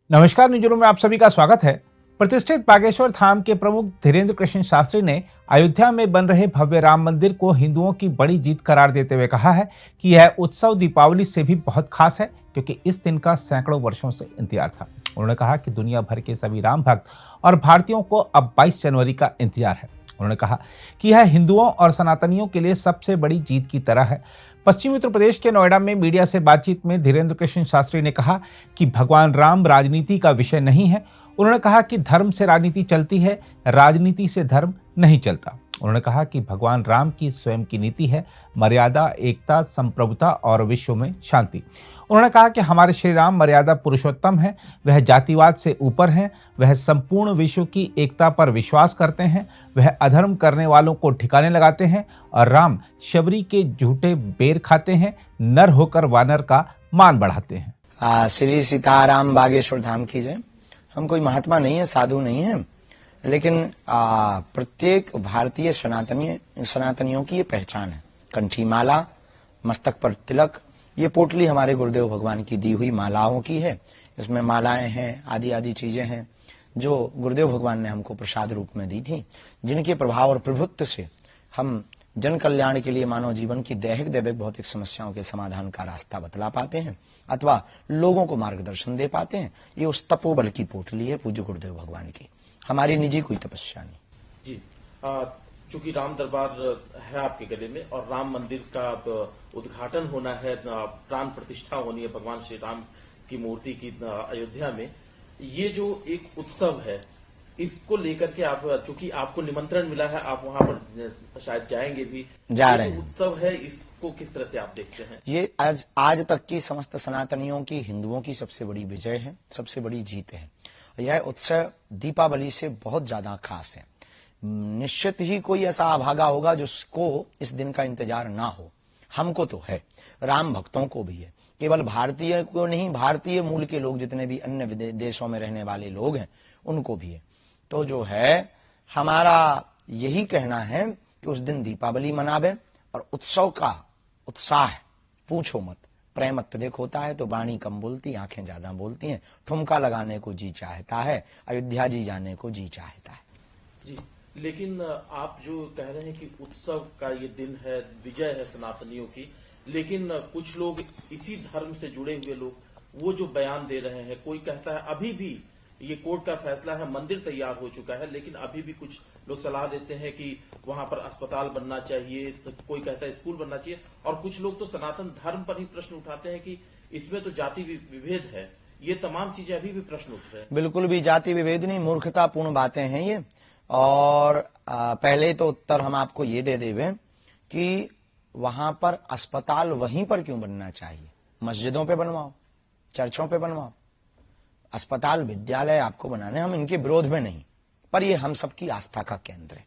नमस्कार, न्यूज़रूम में आप सभी का स्वागत है। प्रतिष्ठित बागेश्वर धाम के प्रमुख धीरेन्द्र कृष्ण शास्त्री ने अयोध्या में बन रहे भव्य राम मंदिर को हिंदुओं की बड़ी जीत करार देते हुए कहा है कि यह उत्सव दीपावली से भी बहुत खास है, क्योंकि इस दिन का सैकड़ों वर्षों से इंतजार था। उन्होंने कहा कि दुनिया भर के सभी राम भक्त और भारतीयों को अब 22 जनवरी का इंतजार है। उन्होंने कहा कि यह हिंदुओं और सनातनियों के लिए सबसे बड़ी जीत की तरह है। पश्चिमी उत्तर प्रदेश के नोएडा में मीडिया से बातचीत में धीरेन्द्र कृष्ण शास्त्री ने कहा कि भगवान राम राजनीति का विषय नहीं है। उन्होंने कहा कि धर्म से राजनीति चलती है, राजनीति से धर्म नहीं चलता। उन्होंने कहा कि भगवान राम की स्वयं की नीति है मर्यादा, एकता, संप्रभुता और विश्व में शांति। उन्होंने कहा कि हमारे श्री राम मर्यादा पुरुषोत्तम है, वह जातिवाद से ऊपर हैं, वह संपूर्ण विश्व की एकता पर विश्वास करते हैं, वह अधर्म करने वालों को ठिकाने लगाते हैं और राम शबरी के झूठे बेर खाते हैं, नर होकर वानर का मान बढ़ाते हैं। श्री सीताराम बागेश्वर धाम की जय। हम कोई महात्मा नहीं है, साधु नहीं है, लेकिन प्रत्येक भारतीय सनातनियों की ये पहचान है। कंठी माला, मस्तक पर तिलक, ये पोटली हमारे गुरुदेव भगवान की दी हुई मालाओं की है। इसमें मालाएं हैं, आदि आदि चीजें हैं जो गुरुदेव भगवान ने हमको प्रसाद रूप में दी थी, जिनके प्रभाव और प्रभुत्व से हम जन कल्याण के लिए मानव जीवन की दैहिक दैविक भौतिक समस्याओं के समाधान का रास्ता बतला पाते हैं अथवा लोगों को मार्गदर्शन दे पाते हैं। ये उस तपोबल की पोटली है पूज्य गुरुदेव भगवान की, हमारी निजी कोई तपस्या नहीं। जी, चूंकि राम दरबार है आपके गले में और राम मंदिर का उद्घाटन होना है, प्राण प्रतिष्ठा होनी है भगवान श्री राम की मूर्ति की अयोध्या में, ये जो एक उत्सव है इसको लेकर के आप, चूंकि आपको निमंत्रण मिला है, आप वहां पर शायद जाएंगे भी, जा रहे हैं। उत्सव है, इसको किस तरह से आप देखते हैं? ये आज तक की समस्त सनातनियों की, हिंदुओं की सबसे बड़ी विजय है, सबसे बड़ी जीत है। यह उत्सव दीपावली से बहुत ज्यादा खास है। निश्चित ही कोई ऐसा अभागा होगा जिसको इस दिन का इंतजार ना हो। हमको तो है, राम भक्तों को भी है। केवल भारतीय को नहीं, भारतीय मूल के लोग जितने भी अन्य देशों में रहने वाले लोग हैं उनको भी है। तो जो है हमारा यही कहना है कि उस दिन दीपावली मनावे और उत्सव का उत्साह पूछो मत। प्रेम अत्यधिक होता है तो वाणी कम बोलती, आंखें ज्यादा बोलती हैं। ठुमका लगाने को जी चाहता है, अयोध्या जी जाने को जी चाहता है। जी, लेकिन आप जो कह रहे हैं कि उत्सव का ये दिन है, विजय है सनातनियों की, लेकिन कुछ लोग इसी धर्म से जुड़े हुए लोग वो जो बयान दे रहे हैं, कोई कहता है अभी भी ये कोर्ट का फैसला है, मंदिर तैयार हो चुका है, लेकिन अभी भी कुछ लोग सलाह देते हैं कि वहां पर अस्पताल बनना चाहिए, तो कोई कहता है स्कूल बनना चाहिए, और कुछ लोग तो सनातन धर्म पर ही प्रश्न उठाते हैं कि इसमें तो जाति विभेद है। ये तमाम चीजें अभी भी प्रश्न उठ रहे हैं। बिल्कुल भी जाति विभेद नहीं, मूर्खतापूर्ण बातें हैं ये। और पहले तो उत्तर हम आपको ये दे देवे कि वहां पर अस्पताल वहीं पर क्यों बनना चाहिए? मस्जिदों पे बनवाओ, चर्चों पे बनवाओ। अस्पताल, विद्यालय आपको बनाने, हम इनके विरोध में नहीं, पर ये हम सबकी आस्था का केंद्र है।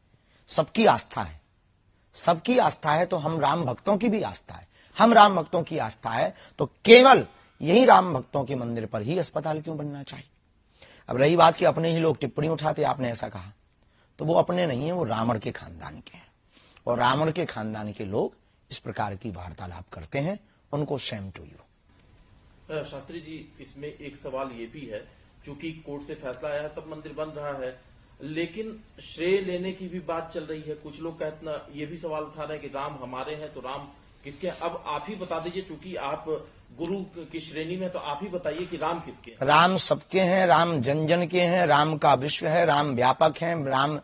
सबकी आस्था है, सबकी आस्था है तो हम राम भक्तों की भी आस्था है। हम राम भक्तों की आस्था है तो केवल यही राम भक्तों के मंदिर पर ही अस्पताल क्यों बनना चाहिए? अब रही बात कि अपने ही लोग टिप्पणी उठाते, आपने ऐसा कहा, तो वो अपने नहीं है, वो रावण के खानदान के हैं। और रावण के खानदान के लोग इस प्रकार की वार्तालाप करते हैं, उनको Shem to you. Shastri ji, इसमें एक सवाल ये भी है, चूंकि कोर्ट से फैसला आया है तब मंदिर बन रहा है, लेकिन श्रेय लेने की भी बात चल रही है। कुछ लोग कहते ये भी सवाल उठा रहे हैं कि राम हमारे हैं तो राम किसके? अब आप ही बता दीजिए, चूंकि आप गुरु की श्रेणी में, तो आप ही बताइए कि राम किसके हैं? राम सबके हैं, राम जन जन के हैं, राम का विश्व है, राम व्यापक है, राम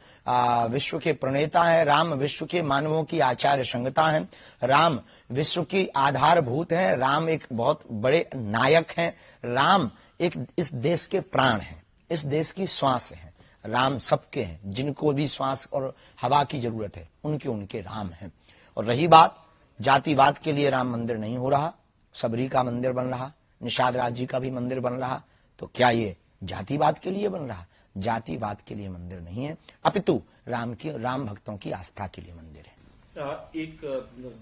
विश्व के प्रणेता है, राम विश्व के मानवों की आचार्य संगता है, राम विश्व की आधारभूत है, राम एक बहुत बड़े नायक हैं, राम एक इस देश के प्राण हैं, इस देश की श्वास है। राम सबके हैं, जिनको भी श्वास और हवा की जरूरत है उनके राम हैं। और रही बात जातिवाद के लिए राम मंदिर नहीं हो रहा, सबरी का मंदिर बन रहा, निषाद राज जी का भी मंदिर बन रहा, तो क्या ये जातिवाद के लिए बन रहा? जातिवाद के लिए मंदिर नहीं है, अपितु राम भक्तों की आस्था के लिए मंदिर है। एक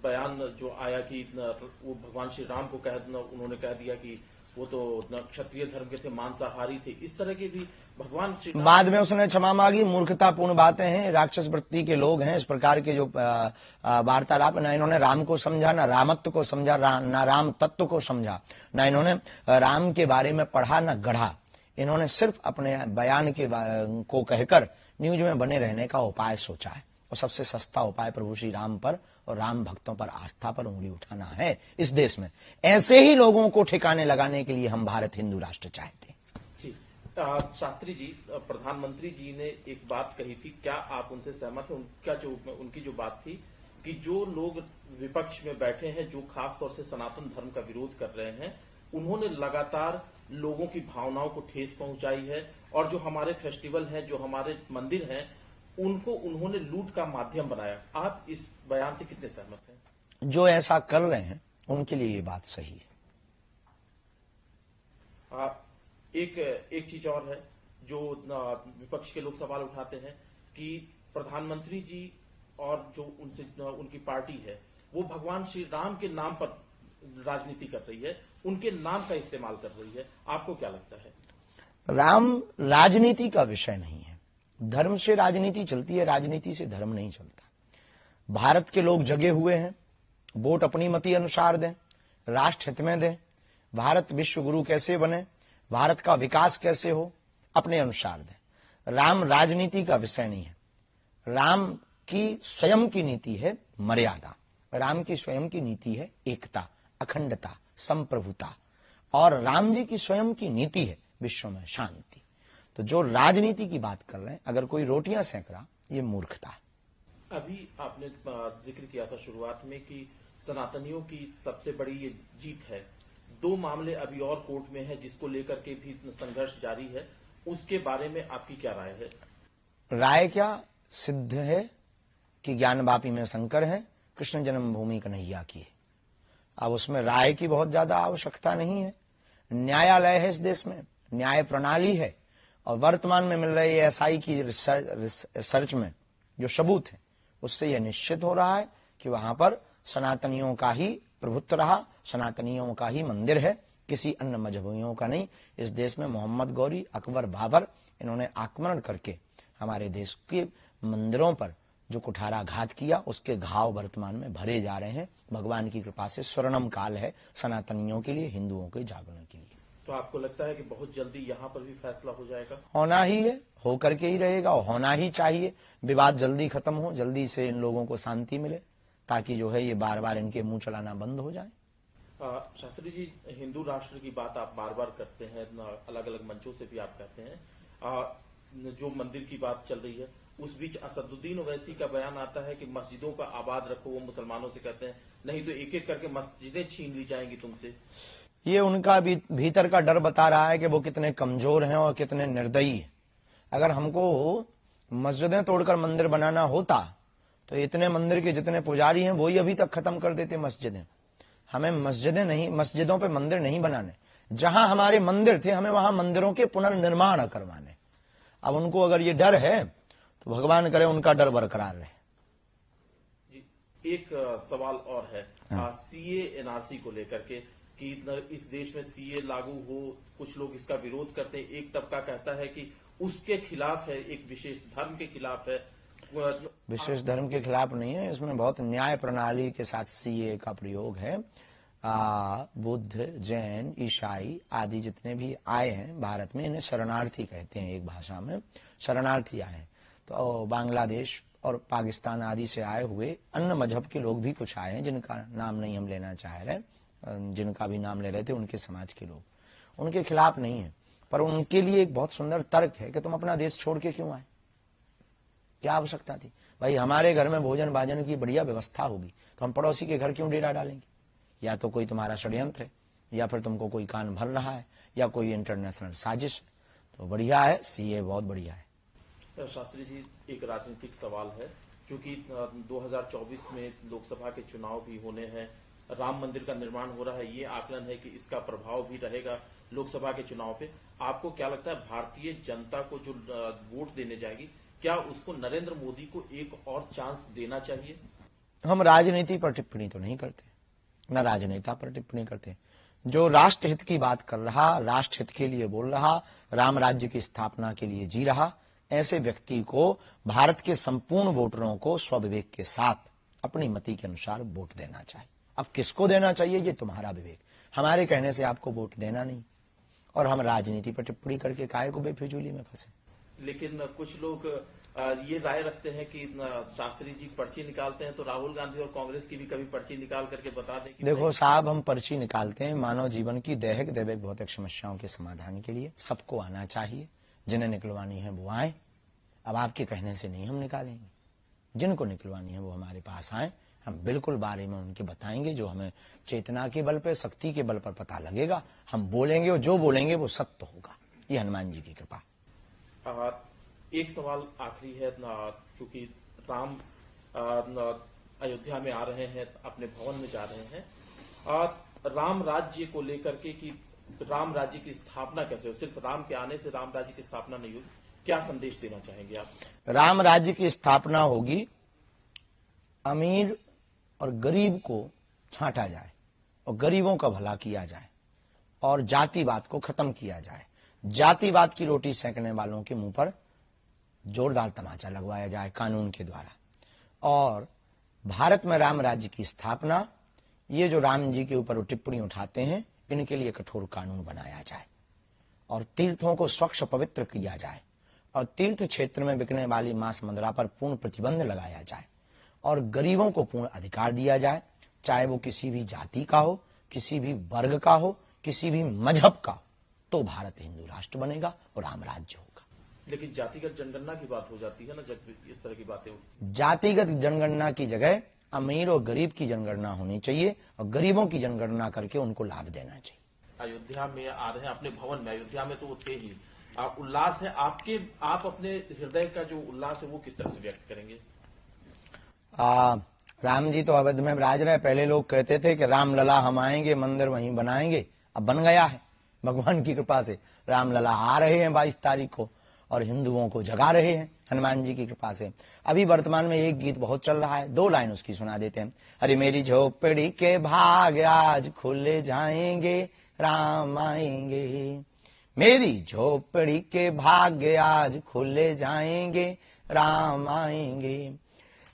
बयान जो आया कि वो भगवान श्री राम को उन्होंने कह दिया कि वो तो क्षत्रिय धर्म के थे, मांसाहारी थे, इस तरह के भी भगवान श्री राम। बाद में उसने क्षमा मांगी। मूर्खतापूर्ण बातें हैं, राक्षस वृत्ति के लोग हैं। इस प्रकार के जो वार्तालाप, न इन्होंने राम को समझा, न रामत्व को समझा, न राम तत्व को समझा, न इन्होंने राम के बारे में पढ़ा, न गढ़ा। इन्होंने सिर्फ अपने बयान को कहकर न्यूज में बने रहने का उपाय सोचा है, और सबसे सस्ता उपाय प्रभु श्री राम पर और राम भक्तों पर आस्था पर उंगली उठाना है इस देश में। ऐसे ही लोगों को ठिकाने लगाने के लिए हम भारत हिंदू राष्ट्र चाहते हैं। जी शास्त्री जी, प्रधानमंत्री जी ने एक बात कही थी, क्या आप उनसे सहमत हैं? उनकी जो बात थी कि जो लोग विपक्ष में बैठे हैं, जो खास तौर से सनातन धर्म का विरोध कर रहे हैं, उन्होंने लगातार लोगों की भावनाओं को ठेस पहुंचाई है, और जो हमारे फेस्टिवल हैं, जो हमारे मंदिर हैं, उनको उन्होंने लूट का माध्यम बनाया। आप इस बयान से कितने सहमत हैं? जो ऐसा कर रहे हैं उनके लिए ये बात सही है। एक चीज और है जो विपक्ष के लोग सवाल उठाते हैं कि प्रधानमंत्री जी और जो उनकी पार्टी है वो भगवान श्री राम के नाम पर राजनीति कर रही है, उनके नाम का इस्तेमाल कर रही है। आपको क्या लगता है? राम राजनीति का विषय नहीं है। धर्म से राजनीति चलती है, राजनीति से धर्म नहीं चलता। भारत के लोग जगे हुए हैं, वोट अपनी मति अनुसार दें, राष्ट्र हित में दें, भारत विश्व गुरु कैसे बने, भारत का विकास कैसे हो, अपने अनुसार दें। राम राजनीति का विषय नहीं है। राम की स्वयं की नीति है मर्यादा, राम की स्वयं की नीति है एकता, अखंडता, संप्रभुता, और राम जी की स्वयं की नीति है विश्व में शांति। तो जो राजनीति की बात कर रहे हैं, अगर कोई रोटियां सेक रहा, ये मूर्खता है। अभी आपने जिक्र किया था शुरुआत में कि सनातनियों की सबसे बड़ी ये जीत है। 2 मामले अभी और कोर्ट में हैं जिसको लेकर के भी संघर्ष जारी है, उसके बारे में आपकी क्या राय है? राय क्या, सिद्ध है कि ज्ञान वापी में शंकर है, कृष्ण जन्मभूमि कन्हैया की है। अब उसमें राय की बहुत ज्यादा आवश्यकता नहीं है। न्यायालय है इस देश में, न्याय प्रणाली है, और वर्तमान में मिल रही एसआई की रिसर्च में जो सबूत है, उससे यह निश्चित हो रहा है कि वहां पर सनातनियों का ही प्रभुत्व रहा, सनातनियों का ही मंदिर है, किसी अन्य मजहबियों का नहीं। इस देश में मोहम्मद गौरी, अकबर, बाबर, इन्होंने आक्रमण करके हमारे देश के मंदिरों पर जो कुठाराघात किया, उसके घाव वर्तमान में भरे जा रहे हैं। भगवान की कृपा से स्वर्णम काल है सनातनियों के लिए, हिंदुओं के जागरण के लिए। तो आपको लगता है कि बहुत जल्दी यहाँ पर भी फैसला हो जाएगा? होना ही है, होकर के ही रहेगा, और होना ही चाहिए। विवाद जल्दी खत्म हो, जल्दी से इन लोगों को शांति मिले, ताकि जो है ये बार बार इनके मुंह चलाना बंद हो जाए। शास्त्री जी, हिंदू राष्ट्र की बात आप बार बार करते हैं, अलग अलग मंचों से भी आप कहते हैं। जो मंदिर की बात चल रही है, उस बीच असदुद्दीन ओवैसी का बयान आता है कि मस्जिदों का आबाद रखो। वो मुसलमानों से कहते हैं नहीं तो एक एक करके मस्जिदें छीन ली जाएंगी तुमसे। ये उनका भीतर का डर बता रहा है कि वो कितने कमजोर हैं और कितने निर्दयी हैं। अगर हमको मस्जिदें तोड़कर मंदिर बनाना होता तो इतने मंदिर के जितने पुजारी हैं वही अभी तक खत्म कर देते मस्जिदें। हमें मस्जिदें नहीं, मस्जिदों पे मंदिर नहीं बनाने। जहां हमारे मंदिर थे हमें वहां मंदिरों के पुनर्निर्माण करवाने। अब उनको अगर ये डर है तो भगवान करे उनका डर बरकरार रहे। जी, एक सवाल और है सीए एनआरसी को लेकर के कि इस देश में सीए लागू हो, कुछ लोग इसका विरोध करते हैं। एक तबका कहता है कि उसके खिलाफ है, एक विशेष धर्म के खिलाफ है। विशेष धर्म के खिलाफ नहीं है, इसमें बहुत न्याय प्रणाली के साथ सीए का प्रयोग है। बुद्ध, जैन, ईसाई आदि जितने भी आए हैं भारत में, इन्हें शरणार्थी कहते हैं। एक भाषा में शरणार्थी आए हैं। तो बांग्लादेश और पाकिस्तान आदि से आए हुए अन्य मजहब के लोग भी कुछ आए हैं, जिनका नाम नहीं हम लेना चाह रहे, जिनका भी नाम ले रहे थे उनके समाज के लोग। उनके खिलाफ नहीं है, पर उनके लिए एक बहुत सुंदर तर्क है कि तुम अपना देश छोड़ के क्यों आए, क्या आवश्यकता थी? भाई हमारे घर में भोजन भाजन की बढ़िया व्यवस्था होगी तो हम पड़ोसी के घर क्यों डेरा डालेंगे? या तो कोई तुम्हारा षड्यंत्र है, या फिर तुमको कोई कान भर रहा है, या कोई इंटरनेशनल साजिश है। तो बढ़िया है, सीए बहुत बढ़िया है। शास्त्री जी, एक राजनीतिक सवाल है, क्योंकि 2024 में लोकसभा के चुनाव भी होने हैं, राम मंदिर का निर्माण हो रहा है, ये आकलन है कि इसका प्रभाव भी रहेगा लोकसभा के चुनाव पे। आपको क्या लगता है, भारतीय जनता को जो वोट देने जाएगी, क्या उसको नरेंद्र मोदी को एक और चांस देना चाहिए? हम राजनीति पर टिप्पणी तो नहीं करते, न राजनेता पर टिप्पणी करते। जो राष्ट्र हित की बात कर रहा, राष्ट्र हित के लिए बोल रहा, राम राज्य की स्थापना के लिए जी रहा, ऐसे व्यक्ति को भारत के संपूर्ण वोटरों को स्वविवेक के साथ अपनी मति के अनुसार वोट देना चाहिए। अब किसको देना चाहिए ये तुम्हारा विवेक, हमारे कहने से आपको वोट देना नहीं। और हम राजनीति पर टिप्पणी करके काहे को बेफिजूली में फंसे। लेकिन कुछ लोग ये राय रखते हैं कि शास्त्री जी पर्ची निकालते हैं तो राहुल गांधी और कांग्रेस की भी कभी पर्ची निकाल करके बता दें कि देखो साहब, हम पर्ची निकालते हैं मानव जीवन की दैहिक दैविक भौतिक समस्याओं के समाधान के लिए। सबको आना चाहिए, जिन्हें निकलवानी है वो आए। अब आपके कहने से नहीं हम निकालेंगे, जिनको निकलवानी है वो हमारे पास आए, हम बिल्कुल बारे में उनके बताएंगे। जो हमें चेतना के बल पे, शक्ति के बल पर पता लगेगा हम बोलेंगे, और जो बोलेंगे वो सत्य होगा। ये हनुमान जी की कृपा। एक सवाल आखिरी है, चूंकि राम अयोध्या में आ रहे हैं, अपने भवन में जा रहे हैं, राम राज्य को लेकर के कि राम राज्य की स्थापना कैसे हो, सिर्फ राम के आने से राम राज्य की स्थापना नहीं होगी, क्या संदेश देना चाहेंगे आप? राम राज्य की स्थापना होगी, अमीर और गरीब को छांटा जाए और गरीबों का भला किया जाए और जातिवाद को खत्म किया जाए। जातिवाद की रोटी सेंकने वालों के मुंह पर जोरदार तमाचा लगवाया जाए कानून के द्वारा। और भारत में राम राज्य की स्थापना, ये जो राम जी के ऊपर टिप्पणी उठाते हैं, इनके लिए कठोर कानून बनाया जाए और तीर्थों को स्वच्छ पवित्र किया जाए और तीर्थ क्षेत्र में बिकने वाली मांस मदिरा पर पूर्ण प्रतिबंध लगाया जाए और गरीबों को पूर्ण अधिकार दिया जाए, चाहे वो किसी भी जाति का हो, किसी भी वर्ग का हो, किसी भी मजहब का, तो भारत हिंदू राष्ट्र बनेगा और राम राज्य होगा। लेकिन जातिगत जनगणना की बात हो जाती है ना, जब इस तरह की बातें होती। जातिगत जनगणना की जगह अमीर और गरीब की जनगणना होनी चाहिए और गरीबों की जनगणना करके उनको लाभ देना चाहिए। अयोध्या में आ रहे हैं, अपने भवन में, अयोध्या में तो वो थे ही, उल्लास है आपके, आप अपने हृदय का जो उल्लास है वो किस तरह से व्यक्त करेंगे? राम जी तो अवध में विराज रहे। पहले लोग कहते थे कि राम लला हम आएंगे, मंदिर वहीं बनाएंगे, अब बन गया है भगवान की कृपा से। राम लला आ रहे हैं 22 तारीख को और हिंदुओं को जगा रहे हैं हनुमान जी की कृपा से। अभी वर्तमान में एक गीत बहुत चल रहा है, 2 लाइन उसकी सुना देते हैं। अरे मेरी झोपड़ी के भाग आज खुले जाएंगे, राम आएंगे। मेरी झोपड़ी के भाग्य आज खुले जाएंगे, राम आएंगे।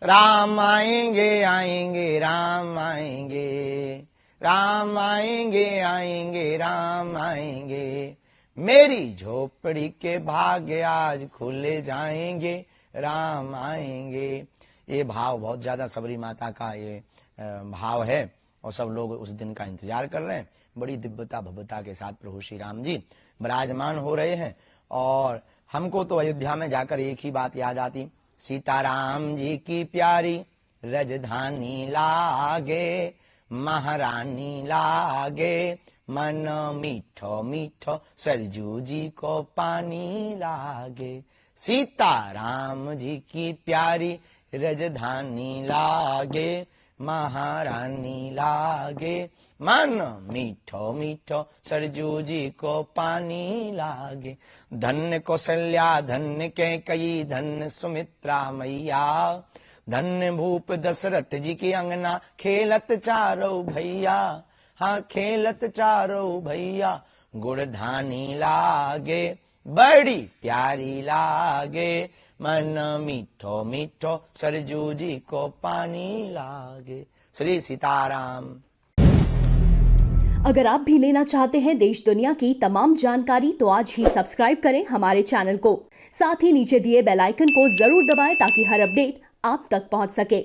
राम आएंगे आएंगे राम आएंगे, राम आएंगे आएंगे राम आएंगे। मेरी झोपड़ी के भाग्य आज खुले जाएंगे, राम आएंगे। ये भाव बहुत ज्यादा सबरी माता का ये भाव है और सब लोग उस दिन का इंतजार कर रहे हैं। बड़ी दिव्यता भव्यता के साथ प्रभु श्री राम जी विराजमान हो रहे हैं। और हमको तो अयोध्या में जाकर एक ही बात याद आती, सीताराम जी की प्यारी राजधानी लागे, महारानी लागे, मन मीठो मीठो सरजू जी को पानी लागे। सीताराम जी की प्यारी राजधानी लागे, महारानी लागे, मन मीठो मीठो सरजू जी को पानी लागे। धन्य कौशल्या धन्य कैकेयी धन्य सुमित्रा मैया, धन्य भूप दशरथ जी की अंगना खेलत चारों भैया। हाँ खेलत चारों भैया, गुड़धानी लागे, बड़ी प्यारी लागे, मन मीठो मीठो सरजू जी को पानी लागे। श्री सीताराम। अगर आप भी लेना चाहते हैं देश दुनिया की तमाम जानकारी तो आज ही सब्सक्राइब करें हमारे चैनल को। साथ ही नीचे दिए बेल आइकन को जरूर दबाएं ताकि हर अपडेट आप तक पहुंच सके।